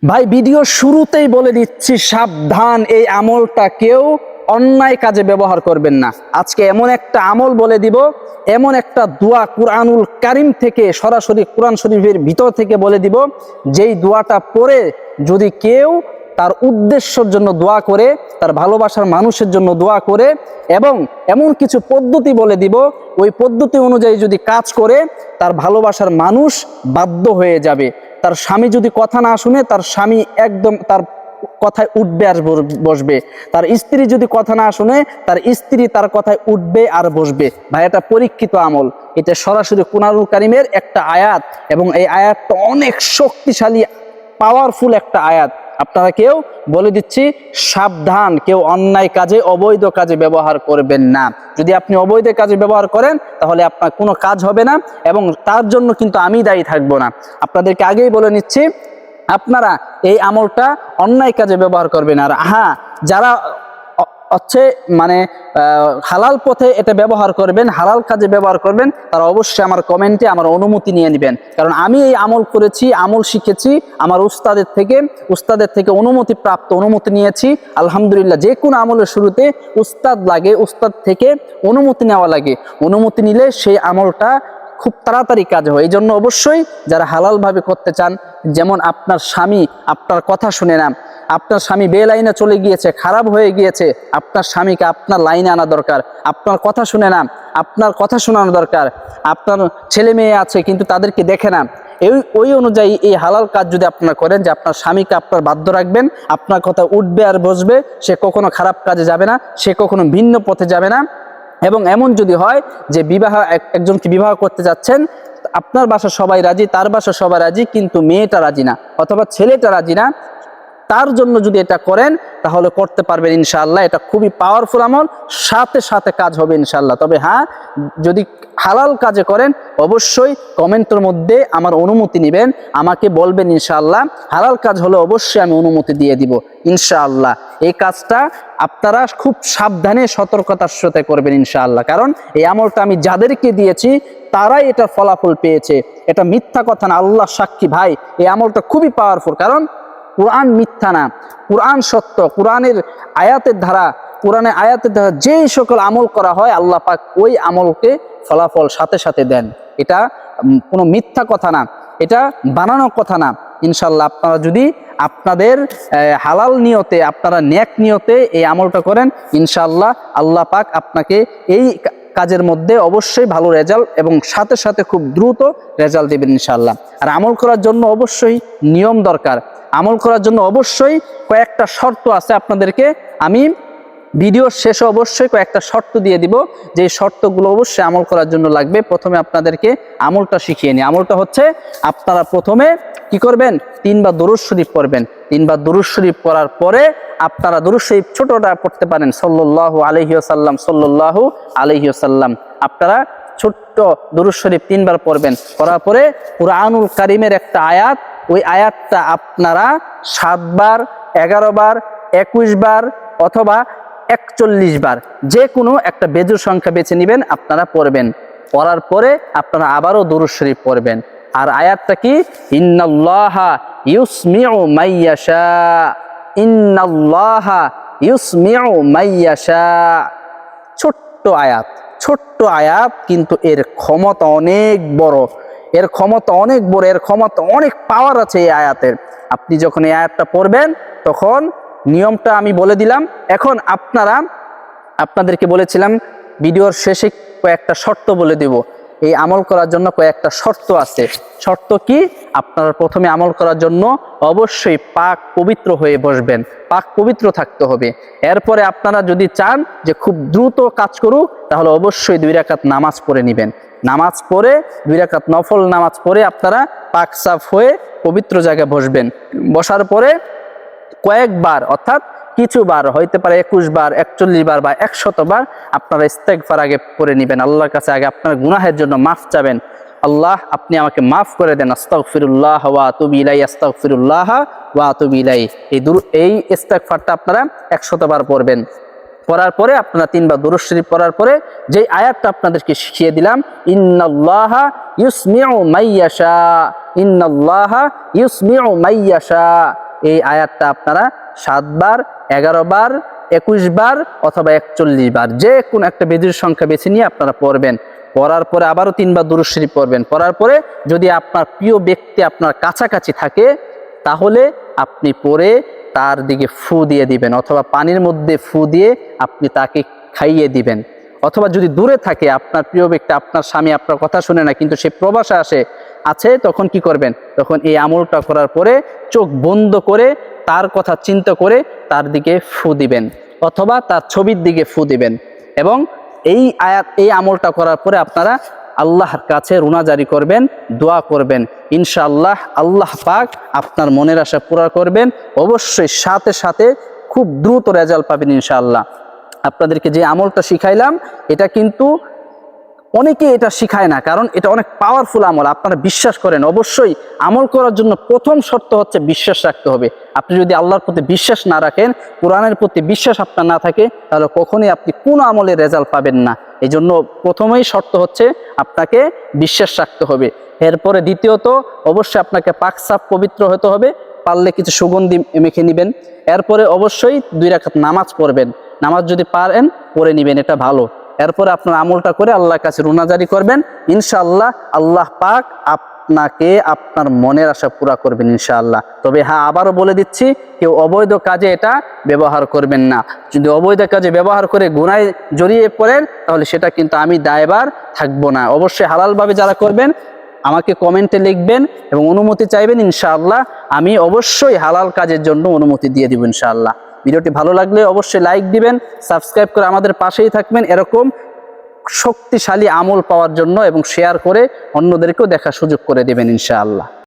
ভাই ভিডিও শুরুতেই বলে দিচ্ছি, সাবধান, এই আমলটা কেউ অন্যায় কাজে ব্যবহার করবেন না। আজকে এমন একটা আমল বলে দিব, এমন একটা দোয়া কুরআনুল কারীম থেকে সরাসরি কোরআন শরীফের ভিতর থেকে বলে দিব, যেই দোয়াটা পড়ে যদি কেউ তার উদ্দেশ্যের জন্য দোয়া করে, তার ভালোবাসার মানুষের জন্য দোয়া করে, এবং এমন কিছু পদ্ধতি বলে দিব, ওই পদ্ধতি অনুযায়ী যদি কাজ করে, তার ভালোবাসার মানুষ বাধ্য হয়ে যাবে। তার স্বামী যদি কথা না শুনে, তার স্বামী একদম তার কথায় উঠবে আর বসবে। তার স্ত্রী যদি কথা না শুনে, তার স্ত্রী তার কথায় উঠবে আর বসবে। ভাই, এটা পরীক্ষিত আমল। এটা সরাসরি কুরআনুল কারীমের একটা আয়াত, এবং এই আয়াতটা অনেক শক্তিশালী, পাওয়ারফুল একটা আয়াত। আপনারা কেউ বলে দিচ্ছি, সাবধান, কেউ অন্যায় কাজে, অবৈধ কাজে ব্যবহার করবেন না। যদি আপনি অবৈধ কাজে ব্যবহার করেন, তাহলে আপনার কোনো কাজ হবে না, এবং তার জন্য কিন্তু আমি দায়ী থাকবো না। আপনাদেরকে আগেই বলে নিচ্ছি, আপনারা এই আমলটা অন্যায় কাজে ব্যবহার করবেন। আর হ্যাঁ, যারা হচ্ছে মানে হালাল পথে এটা ব্যবহার করবেন, হালাল কাজে ব্যবহার করবেন, তারা অবশ্যই আমার কমেন্টে আমার অনুমতি নিয়ে নেবেন। কারণ আমি এই আমল করেছি, আমল শিখেছি আমার উস্তাদের থেকে অনুমতি প্রাপ্ত, অনুমতি নিয়েছি। আলহামদুলিল্লাহ, যে কোনো আমলের শুরুতে উস্তাদ লাগে, উস্তাদ থেকে অনুমতি নেওয়া লাগে। অনুমতি নিলে সেই আমলটা খুব তাড়াতাড়ি কাজ হয়। এই জন্য অবশ্যই যারা হালালভাবে করতে চান, যেমন আপনার স্বামী আপনার কথা শুনে না, আপনার স্বামী বেলাইনে চলে গিয়েছে, খারাপ হয়ে গিয়েছে, আপনার স্বামীকে আপনার লাইনে আনা দরকার। আপনার কথা শুনে না, আপনার কথা শোনানো দরকার। আপনার ছেলে মেয়ে আছে কিন্তু তাদেরকে দেখে না, ওই অনুযায়ী এই হালাল কাজ যদি আপনারা করেন, যে আপনার স্বামীকে আপনার বাধ্য রাখবেন, আপনার কথা উঠবে আর বসবে, সে কখনো খারাপ কাজে যাবে না, সে কখনো ভিন্ন পথে যাবে না। এবং এমন যদি হয় যে একজনকে বিবাহ করতে যাচ্ছেন, আপনার বাসা সবাই রাজি, তার বাসা সবাই রাজি, কিন্তু মেয়েটা রাজি না, অথবা ছেলেটা রাজি না, তার জন্য যদি এটা করেন, তাহলে করতে পারবেন ইনশাআল্লাহ। এটা খুবই পাওয়ারফুল আমল, সাথে সাথে কাজ হবে ইনশাআল্লাহ। তবে হ্যাঁ, যদি হালাল কাজে করেন, অবশ্যই কমেন্টের মধ্যে আমার অনুমতি নেবেন, আমাকে বলবেন ইনশাআল্লাহ। হালাল কাজ হলে অবশ্যই আমি অনুমতি দিয়ে দিব ইনশাআল্লাহ। এই কাজটা আপনারা খুব সাবধানে, সতর্কতার সাথে করবেন ইনশাআল্লাহ। কারণ এই আমলটা আমি যাদেরকে দিয়েছি, তারাই এটা ফলাফল পেয়েছে। এটা মিথ্যা কথা না, আল্লাহ সাক্ষী। ভাই, এই আমলটা খুবই পাওয়ারফুল, কারণ কোরআন মিথ্যা না, কোরআন সত্য। কোরআনের আয়াতের দ্বারা যেই সকল আমল করা হয়, আল্লাহ পাক ওই আমলকে ফলাফল সাথে সাথে দেন। এটা কোনো মিথ্যা কথা না, এটা বানানো কথা না। ইনশাল্লাহ আপনারা যদি আপনাদের হালাল নিয়তে, আপনারা নেক নিয়তে এই আমলটা করেন, ইনশাল্লাহ আল্লাহ পাক আপনাকে এই কাজের মধ্যে অবশ্যই ভালো রেজাল্ট, এবং সাথে সাথে খুব দ্রুত রেজাল্ট দেবেন ইনশাল্লাহ। আর আমল করার জন্য অবশ্যই নিয়ম দরকার। আমল করার জন্য অবশ্যই কয়েকটা শর্ত আছে। আপনাদেরকে আমি ভিডিওর শেষে অবশ্যই কয়েকটা শর্ত দিয়ে দিব, যে শর্তগুলো অবশ্যই আমল করার জন্য লাগবে। প্রথমে আপনাদেরকে আমলটা শিখিয়ে নিই। আমলটা হচ্ছে, আপনারা প্রথমে কি করবেন, 3 বার দুরূদ শরীফ পড়বেন। 3 বার দুরূদ শরীফ পড়ার পরে আপনারা দুরূদ শরীফ ছোটটা পড়তে পারেন, সাল্লাল্লাহু আলাইহি ওয়াসাল্লাম, সাল্লাল্লাহু আলাইহি ওয়াসাল্লাম। আপনারা ছোট্ট দুরূদ শরীফ 3 বার পড়বেন। পড়ার পরে কুরআনুল কারীমের একটা আয়াত, ওই আয়াতটা আপনারা 7 বার, 11 বার, 21 বার অথবা 41 বার, যে কোনো একটা বেজোড় সংখ্যা বেছে নেবেন, আপনারা পড়বেন। পড়ার পরে আপনারা আবারও দুরূদ শরীফ পড়বেন। আর আয়াতটা কি, ইন্নাল্লাহা ইউসমিউ মাইয়াশা, ইন্নাল্লাহা ইউসমিউ মাইয়াশা। ছোট্ট আয়াত, কিন্তু এর ক্ষমতা অনেক বড়, এর ক্ষমতা অনেক পাওয়ার আছে এই আয়াতের। আপনি যখন এই আয়াতটা পড়বেন, তখন নিয়মটা আমি বলে দিলাম। এখন আপনাদেরকে বলেছিলাম ভিডিওর শেষে কয়েকটা শর্ত বলে দেব। এই আমল করার জন্য কয়েকটা শর্ত আছে। শর্ত কি, আপনারা প্রথমে আমল করার জন্য অবশ্যই পাক পবিত্র হয়ে বসবেন, পাক পবিত্র থাকতে হবে। এরপরে আপনারা যদি চান যে খুব দ্রুত কাজ করুক, তাহলে অবশ্যই 2 রাকাত নামাজ পড়ে নেবেন। নামাজ পড়ে 2 রাকাত নফল নামাজ পড়ে আপনারা পাক সাফ হয়ে পবিত্র জায়গায় বসবেন। বসার পরে কয়েকবার, অর্থাৎ কিছু বার, হইতে পারে 21 বার, 41 বার বা 100 বার, আপনারা ইস্তেগফার আগে পড়ে নেবেন। আল্লাহর কাছে আগে আপনার গুনাহের জন্য মাফ চাবেন। আল্লাহ, আপনি আমাকে মাফ করে দেন, আস্তাগফিরুল্লাহ ওয়া আতুবু ইলাইহি, আস্তাগফিরুল্লাহ ওয়া আতুবু ইলাইহি। এই ইস্তেগফারটা আপনারা 100 বার পড়বেন। পড়ার পরে আপনারা 3 বার দুরূদ শরীফ পড়ার পরে যে আয়াতটা আপনাদেরকে শিখিয়ে দিলাম, ইন্নাল্লাহা ইউসমিউ মাইয়াশা, ইন্নাল্লাহা ইউসমিউ মাইয়াশা, এই আয়াতটা আপনারা 7 বার, 11 বার, 21 বার অথবা 41 বার, যে কোনো একটা বেজুর সংখ্যা বেছে নিয়ে আপনারা পড়বেন। পড়ার পরে আবারও 3 বার দুরূদ শরীফ পড়বেন। পড়ার পরে যদি আপনার প্রিয় ব্যক্তি আপনার কাছাকাছি থাকে তাহলে আপনি পড়ে তার দিকে ফু দিয়ে দিবেন, অথবা পানির মধ্যে ফু দিয়ে আপনি তাকে খাইয়ে দিবেন। অথবা যদি দূরে থাকে আপনার প্রিয় ব্যক্তি, আপনার স্বামী আপনার কথা শুনে না কিন্তু সে প্রবাসে আছে, তখন কি করবেন? তখন এই আমলটা করার পরে চোখ বন্ধ করে তার কথা চিন্তা করে তার দিকে ফু দিবেন, অথবা তার ছবির দিকে ফু দিবেন। এবং এই আমলটা করার পরে আপনারা আল্লাহর কাছে রুনা জারি করবেন, দোয়া করবেন। ইনশাআল্লাহ আল্লাহ পাক আপনার মনের আশা পুরা করবেন। অবশ্যই সাথে সাথে খুব দ্রুত রেজাল্ট পাবেন ইনশাআল্লাহ। আপনাদেরকে যে আমলটা শিখাইলাম এটা কিন্তু অনেকে এটা শিখায় না, কারণ এটা অনেক পাওয়ারফুল আমল। আপনারা বিশ্বাস করেন, অবশ্যই আমল করার জন্য প্রথম শর্ত হচ্ছে বিশ্বাস রাখতে হবে। আপনি যদি আল্লাহর প্রতি বিশ্বাস না রাখেন, কোরআনের প্রতি বিশ্বাস আপনার না থাকে, তাহলে কখনোই আপনি কোনো আমলের রেজাল্ট পাবেন না। এই জন্য প্রথমেই শর্ত হচ্ছে আপনাকে বিশ্বাস রাখতে হবে। এরপরে দ্বিতীয়ত অবশ্যই আপনাকে পাক সাফ পবিত্র হতে হবে, পারলে কিছু সুগন্ধি মেখে নেবেন। এরপরে অবশ্যই 2 রাকাত নামাজ পড়বেন, নামাজ যদি পারেন পড়ে নেবেন, এটা ভালো। এরপরে আপনার আমলটা করে আল্লাহর কাছে রুনা জারি করবেন। ইনশাআল্লাহ আল্লাহ পাক আপনাকে আপনার মনের আশা পুরা করবেন ইনশাআল্লাহ। তবে হ্যাঁ, আবারও বলে দিচ্ছি, কেউ অবৈধ কাজে এটা ব্যবহার করবেন না। যদি অবৈধ কাজে ব্যবহার করে গুনায় জড়িয়ে পড়েন তাহলে সেটা কিন্তু আমি দায়ভার থাকবো না। অবশ্যই হালালভাবে যারা করবেন আমাকে কমেন্টে লিখবেন এবং অনুমতি চাইবেন। ইনশাআল্লাহ আমি অবশ্যই হালাল কাজের জন্য অনুমতি দিয়ে দিব ইনশাআল্লাহ। ভিডিওটি ভালো লাগলে অবশ্যই লাইক দিবেন, সাবস্ক্রাইব করে আমাদের পাশেই থাকবেন এরকম শক্তিশালী আমল পাওয়ার জন্য, এবং শেয়ার করে অন্যদেরকেও দেখার সুযোগ করে দিবেন ইনশাআল্লাহ।